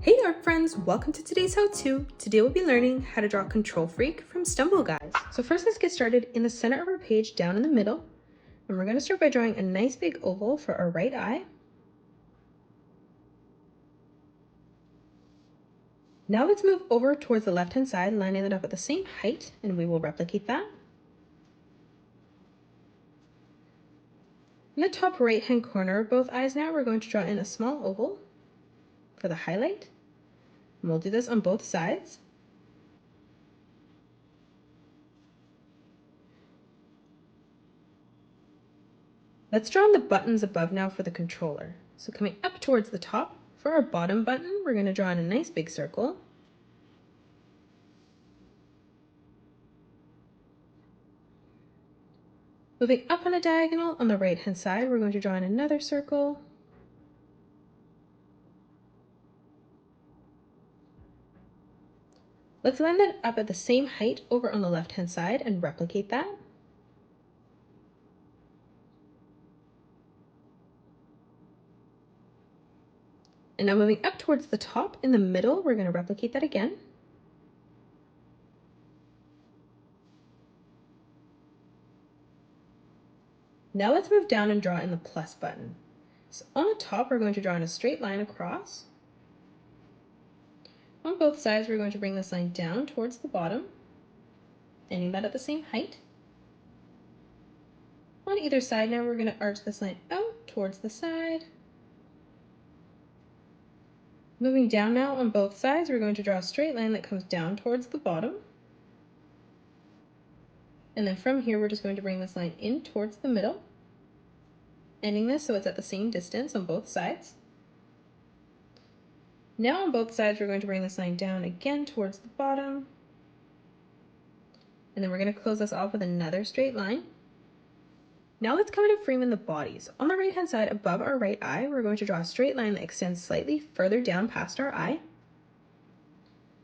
Hey there friends, welcome to today's how-to. Today we'll be learning how to draw Control Freak from Stumble Guys. So first let's get started in the center of our page down in the middle. And we're going to start by drawing a nice big oval for our right eye. Now let's move over towards the left hand side, lining it up at the same height, and we will replicate that. In the top right hand corner of both eyes now, we're going to draw in a small oval for the highlight. And we'll do this on both sides. Let's draw on the buttons above now for the controller. So coming up towards the top, for our bottom button, we're going to draw in a nice big circle. Moving up on a diagonal on the right hand side, we're going to draw in another circle. Let's line that up at the same height over on the left hand side and replicate that. And now moving up towards the top in the middle, we're going to replicate that again. Now let's move down and draw in the plus button. So on the top, we're going to draw in a straight line across. On both sides, we're going to bring this line down towards the bottom, ending that at the same height. On either side now, we're going to arch this line out towards the side. Moving down now on both sides, we're going to draw a straight line that comes down towards the bottom. And then from here, we're just going to bring this line in towards the middle, ending this so it's at the same distance on both sides. Now on both sides, we're going to bring this line down again towards the bottom. And then we're going to close this off with another straight line. Now let's come in and frame in the body. So on the right hand side above our right eye, we're going to draw a straight line that extends slightly further down past our eye.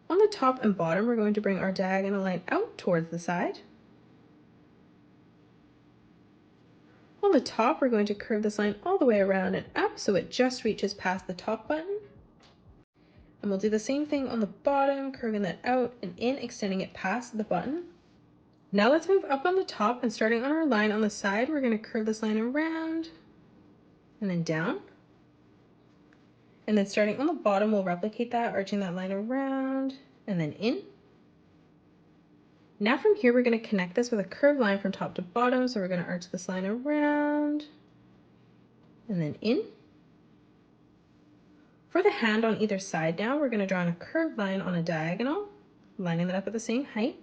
On the top and bottom, we're going to bring our diagonal line out towards the side. On the top, we're going to curve this line all the way around and up so it just reaches past the top button. And we'll do the same thing on the bottom, curving that out and in, extending it past the button. Now let's move up on the top, and starting on our line on the side, we're going to curve this line around and then down. And then starting on the bottom, we'll replicate that, arching that line around and then in. Now from here, we're going to connect this with a curved line from top to bottom. So we're going to arch this line around and then in. For the hand on either side now, we're going to draw in a curved line on a diagonal, lining that up at the same height.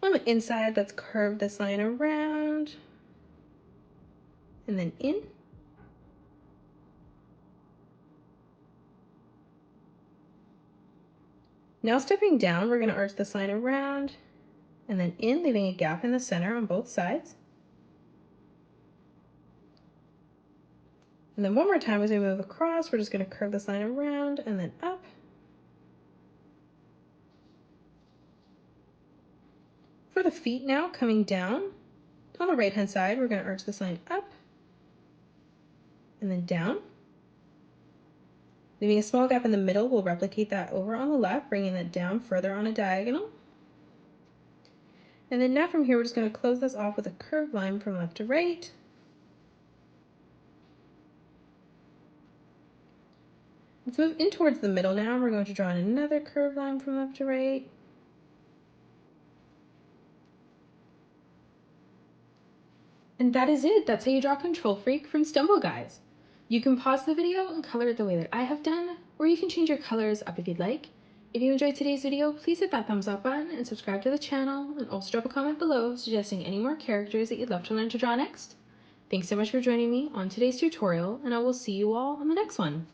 On the inside, let's curve this line around and then in. Now stepping down, we're going to arch this line around and then in, leaving a gap in the center on both sides. And then one more time as we move across, we're just going to curve this line around and then up. For the feet now, coming down, on the right hand side, we're going to arch this line up and then down. Leaving a small gap in the middle, we'll replicate that over on the left, bringing that down further on a diagonal. And then now from here, we're just going to close this off with a curved line from left to right. Let's move in towards the middle now. We're going to draw in another curved line from left to right. And that is it. That's how you draw Control Freak from Stumble Guys. You can pause the video and color it the way that I have done, or you can change your colors up if you'd like. If you enjoyed today's video, please hit that thumbs up button and subscribe to the channel, and also drop a comment below suggesting any more characters that you'd love to learn to draw next. Thanks so much for joining me on today's tutorial, and I will see you all on the next one.